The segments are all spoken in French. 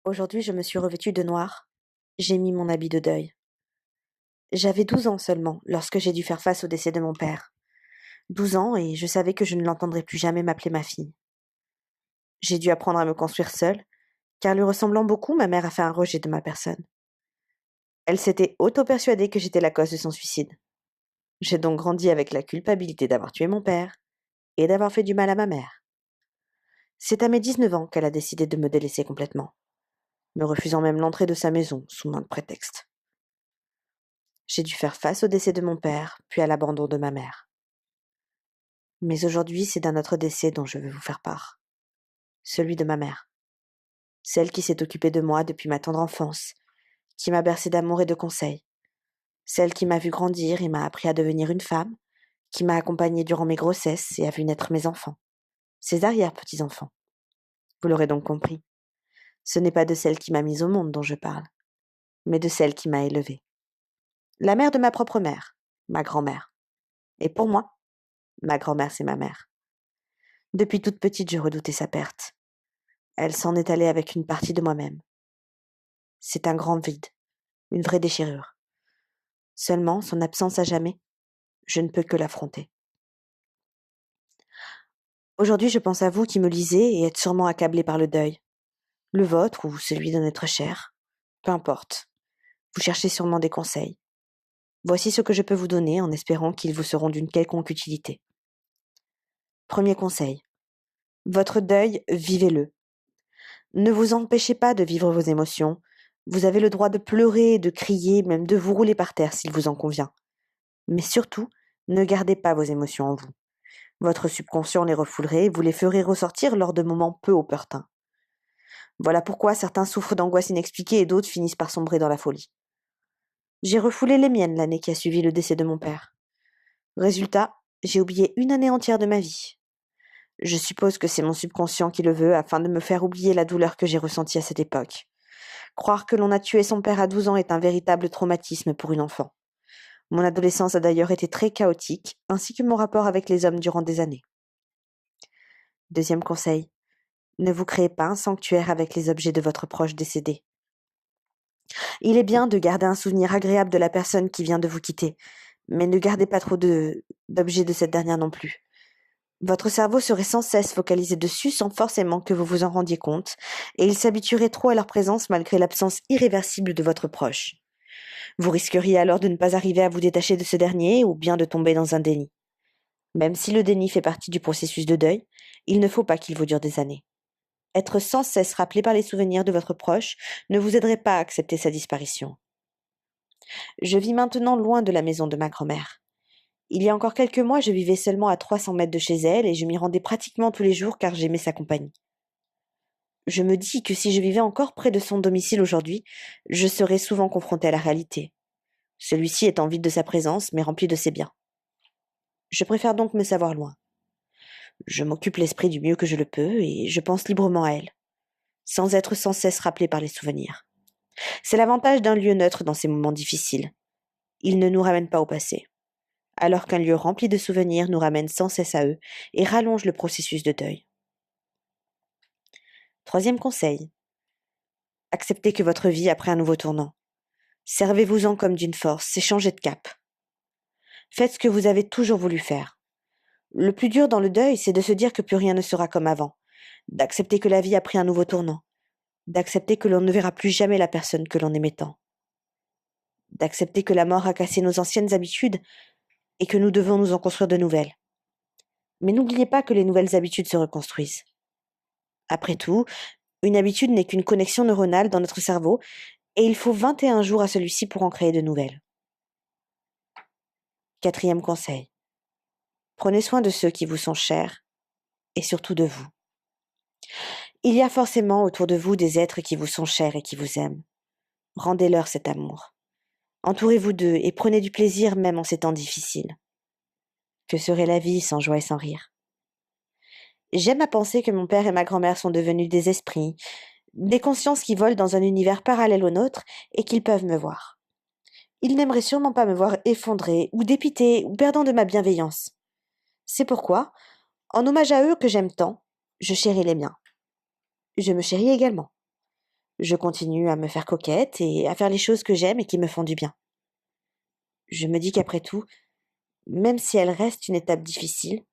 Aujourd'hui, je me suis revêtue de noir. J'ai mis mon habit de deuil. J'avais 12 ans seulement lorsque j'ai dû faire face au décès de mon père. 12 ans et je savais que je ne l'entendrais plus jamais m'appeler ma fille. J'ai dû apprendre à me construire seule, car lui ressemblant beaucoup, ma mère a fait un rejet de ma personne. Elle s'était auto-persuadée que j'étais la cause de son suicide. J'ai donc grandi avec la culpabilité d'avoir tué mon père et d'avoir fait du mal à ma mère. C'est à mes 19 ans qu'elle a décidé de me délaisser complètement, me refusant même l'entrée de sa maison sous main de prétexte. J'ai dû faire face au décès de mon père, puis à l'abandon de ma mère. Mais aujourd'hui, c'est d'un autre décès dont je veux vous faire part. Celui de ma mère. Celle qui s'est occupée de moi depuis ma tendre enfance, qui m'a bercé d'amour et de conseils. Celle qui m'a vu grandir et m'a appris à devenir une femme, qui m'a accompagnée durant mes grossesses et a vu naître mes enfants. Ses arrière-petits-enfants. Vous l'aurez donc compris. Ce n'est pas de celle qui m'a mise au monde dont je parle, mais de celle qui m'a élevée. La mère de ma propre mère, ma grand-mère. Et pour moi, ma grand-mère, c'est ma mère. Depuis toute petite, je redoutais sa perte. Elle s'en est allée avec une partie de moi-même. C'est un grand vide, une vraie déchirure. Seulement, son absence à jamais, je ne peux que l'affronter. Aujourd'hui, je pense à vous qui me lisez et êtes sûrement accablés par le deuil. Le vôtre ou celui d'un être cher. Peu importe. Vous cherchez sûrement des conseils. Voici ce que je peux vous donner en espérant qu'ils vous seront d'une quelconque utilité. Premier conseil. Votre deuil, vivez-le. Ne vous empêchez pas de vivre vos émotions. Vous avez le droit de pleurer, de crier, même de vous rouler par terre s'il vous en convient. Mais surtout, ne gardez pas vos émotions en vous. Votre subconscient les refoulerait et vous les ferez ressortir lors de moments peu opportuns. Voilà pourquoi certains souffrent d'angoisse inexpliquée et d'autres finissent par sombrer dans la folie. J'ai refoulé les miennes l'année qui a suivi le décès de mon père. Résultat, j'ai oublié une année entière de ma vie. Je suppose que c'est mon subconscient qui le veut afin de me faire oublier la douleur que j'ai ressentie à cette époque. Croire que l'on a tué son père à 12 ans est un véritable traumatisme pour une enfant. Mon adolescence a d'ailleurs été très chaotique, ainsi que mon rapport avec les hommes durant des années. Deuxième conseil, ne vous créez pas un sanctuaire avec les objets de votre proche décédé. Il est bien de garder un souvenir agréable de la personne qui vient de vous quitter, mais ne gardez pas trop d'objets de cette dernière non plus. Votre cerveau serait sans cesse focalisé dessus sans forcément que vous vous en rendiez compte, et il s'habituerait trop à leur présence malgré l'absence irréversible de votre proche. Vous risqueriez alors de ne pas arriver à vous détacher de ce dernier ou bien de tomber dans un déni. Même si le déni fait partie du processus de deuil, il ne faut pas qu'il vous dure des années. Être sans cesse rappelé par les souvenirs de votre proche ne vous aiderait pas à accepter sa disparition. Je vis maintenant loin de la maison de ma grand-mère. Il y a encore quelques mois, je vivais seulement à 300 mètres de chez elle et je m'y rendais pratiquement tous les jours car j'aimais sa compagnie. Je me dis que si je vivais encore près de son domicile aujourd'hui, je serais souvent confrontée à la réalité. Celui-ci étant vide de sa présence mais rempli de ses biens. Je préfère donc me savoir loin. Je m'occupe l'esprit du mieux que je le peux et je pense librement à elle, sans être sans cesse rappelé par les souvenirs. C'est l'avantage d'un lieu neutre dans ces moments difficiles. Il ne nous ramène pas au passé, alors qu'un lieu rempli de souvenirs nous ramène sans cesse à eux et rallonge le processus de deuil. Troisième conseil. Acceptez que votre vie a pris un nouveau tournant. Servez-vous-en comme d'une force, c'est changer de cap. Faites ce que vous avez toujours voulu faire. Le plus dur dans le deuil, c'est de se dire que plus rien ne sera comme avant, d'accepter que la vie a pris un nouveau tournant, d'accepter que l'on ne verra plus jamais la personne que l'on aimait tant, d'accepter que la mort a cassé nos anciennes habitudes et que nous devons nous en construire de nouvelles. Mais n'oubliez pas que les nouvelles habitudes se reconstruisent. Après tout, une habitude n'est qu'une connexion neuronale dans notre cerveau et il faut 21 jours à celui-ci pour en créer de nouvelles. Quatrième conseil. Prenez soin de ceux qui vous sont chers et surtout de vous. Il y a forcément autour de vous des êtres qui vous sont chers et qui vous aiment. Rendez-leur cet amour. Entourez-vous d'eux et prenez du plaisir même en ces temps difficiles. Que serait la vie sans joie et sans rire? J'aime à penser que mon père et ma grand-mère sont devenus des esprits, des consciences qui volent dans un univers parallèle au nôtre et qu'ils peuvent me voir. Ils n'aimeraient sûrement pas me voir effondrée ou dépitée ou perdant de ma bienveillance. C'est pourquoi, en hommage à eux que j'aime tant, je chéris les miens. Je me chéris également. Je continue à me faire coquette et à faire les choses que j'aime et qui me font du bien. Je me dis qu'après tout, même si elle reste une étape difficile,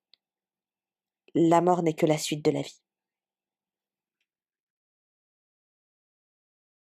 la mort n'est que la suite de la vie.